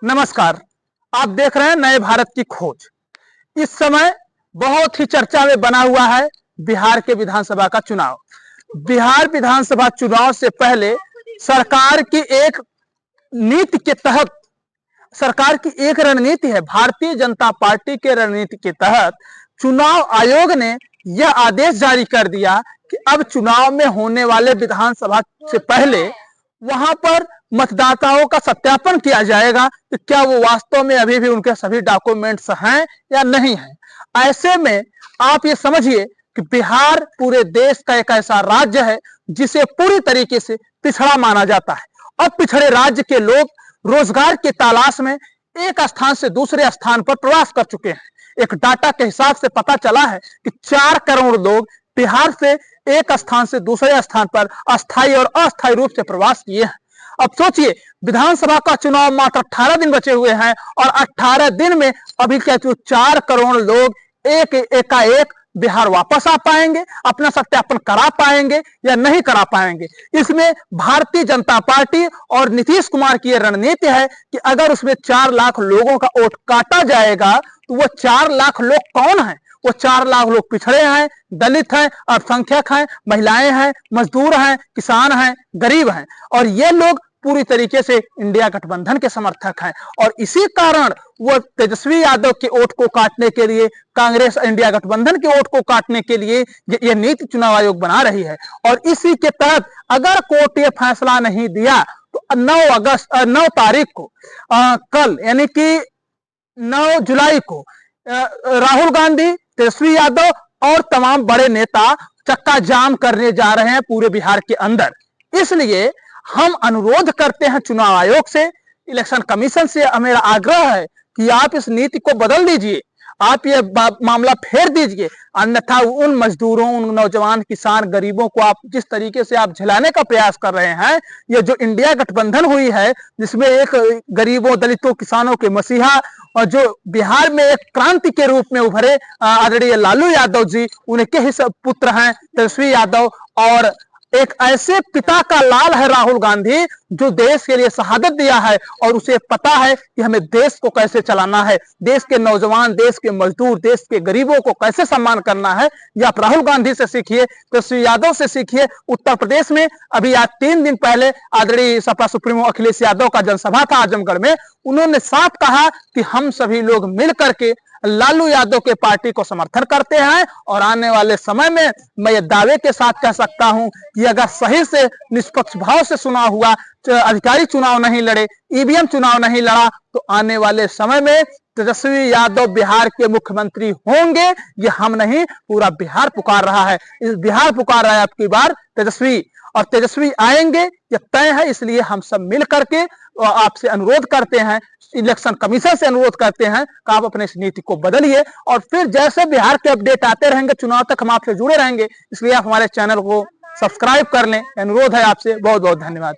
नमस्कार। आप देख रहे हैं नए भारत की खोज। इस समय बहुत ही चर्चा में बना हुआ है बिहार के विधानसभा का चुनाव। बिहार विधानसभा चुनाव से पहले सरकार की एक नीति के तहत, सरकार की एक रणनीति है, भारतीय जनता पार्टी के रणनीति के तहत चुनाव आयोग ने यह आदेश जारी कर दिया कि अब चुनाव में होने वाले विधानसभा से पहले वहां पर मतदाताओं का सत्यापन किया जाएगा कि क्या वो वास्तव में अभी भी उनके सभी डॉक्यूमेंट्स हैं या नहीं हैं। ऐसे में आप ये समझिए कि बिहार पूरे देश का एक ऐसा राज्य है जिसे पूरी तरीके से पिछड़ा माना जाता है। अब पिछड़े राज्य के लोग रोजगार की तलाश में एक स्थान से दूसरे स्थान पर प्रवास कर चुके हैं। एक डाटा के हिसाब से पता चला है कि 4 करोड़ लोग बिहार से एक स्थान से दूसरे स्थान पर अस्थायी और अस्थायी रूप से प्रवास किए हैं। अब सोचिए, विधानसभा का चुनाव मात्र 18 दिन बचे हुए हैं और 18 दिन में अभी क्या 4 करोड़ लोग एकाएक बिहार वापस आ पाएंगे, अपना सत्यापन करा पाएंगे या नहीं करा पाएंगे। इसमें भारतीय जनता पार्टी और नीतीश कुमार की यह रणनीति है कि अगर उसमें 4 लाख लोगों का वोट काटा जाएगा तो वो 4 लाख लोग कौन है? वो 4 लाख लोग पिछड़े हैं, दलित हैं, अल्पसंख्यक हैं, महिलाएं हैं, मजदूर हैं, किसान हैं, गरीब हैं और ये लोग पूरी तरीके से इंडिया गठबंधन के समर्थक हैं। और इसी कारण वो तेजस्वी यादव के वोट को काटने के लिए, कांग्रेस इंडिया गठबंधन के वोट को काटने के लिए ये नीति चुनाव आयोग बना रही है। और इसी के तहत अगर कोर्ट ये फैसला नहीं दिया तो 9 तारीख को कल यानी कि 9 जुलाई को राहुल गांधी, तेजस्वी यादव और तमाम बड़े नेता चक्का जाम करने जा रहे हैं पूरे बिहार के अंदर। इसलिए हम अनुरोध करते हैं चुनाव आयोग से, इलेक्शन कमीशन से मेरा आग्रह है कि आप इस नीति को बदल दीजिए, आप ये मामला फेर दीजिए। अन्यथा उन मजदूरों, उन नौजवान, किसान, गरीबों को आप जिस तरीके से आप झिलाने का प्रयास कर रहे हैं, ये जो इंडिया गठबंधन हुई है जिसमें एक गरीबों, दलितों, किसानों के मसीहा और जो बिहार में एक क्रांति के रूप में उभरे आदरणीय लालू यादव जी, उनके ही पुत्र हैं तेजस्वी यादव, और एक ऐसे पिता का लाल है राहुल गांधी जो देश के लिए शहादत दिया है और उसे पता है कि हमें देश को कैसे चलाना है, देश के नौजवान, देश के मजदूर, देश के गरीबों को कैसे सम्मान करना है। या आप राहुल गांधी से सीखिए, तेजस्वी यादव से सीखिए। उत्तर प्रदेश में अभी आज 3 दिन पहले आदरणीय सपा सुप्रीमो अखिलेश यादव का जनसभा था आजमगढ़ में। उन्होंने साफ कहा कि हम सभी लोग मिल करके लालू यादव के पार्टी को समर्थन करते हैं और आने वाले समय में मैं ये दावे के साथ कह सकता हूं कि अगर सही से निष्पक्ष भाव से चुनाव हुआ, अधिकारी चुनाव नहीं लड़े, ईवीएम चुनाव नहीं लड़ा, तो आने वाले समय में तेजस्वी यादव बिहार के मुख्यमंत्री होंगे। ये हम नहीं, पूरा बिहार पुकार रहा है। इस बिहार पुकार रहा है अब की बार तेजस्वी, और तेजस्वी आएंगे ये तय है। इसलिए हम सब मिल करके आपसे अनुरोध करते हैं, इलेक्शन कमीशन से अनुरोध करते हैं कि आप अपने इस नीति को बदलिए और फिर जैसे बिहार के अपडेट आते रहेंगे चुनाव तक हम आपसे जुड़े रहेंगे। इसलिए आप हमारे चैनल को सब्सक्राइब कर लें, अनुरोध है आपसे। बहुत बहुत धन्यवाद।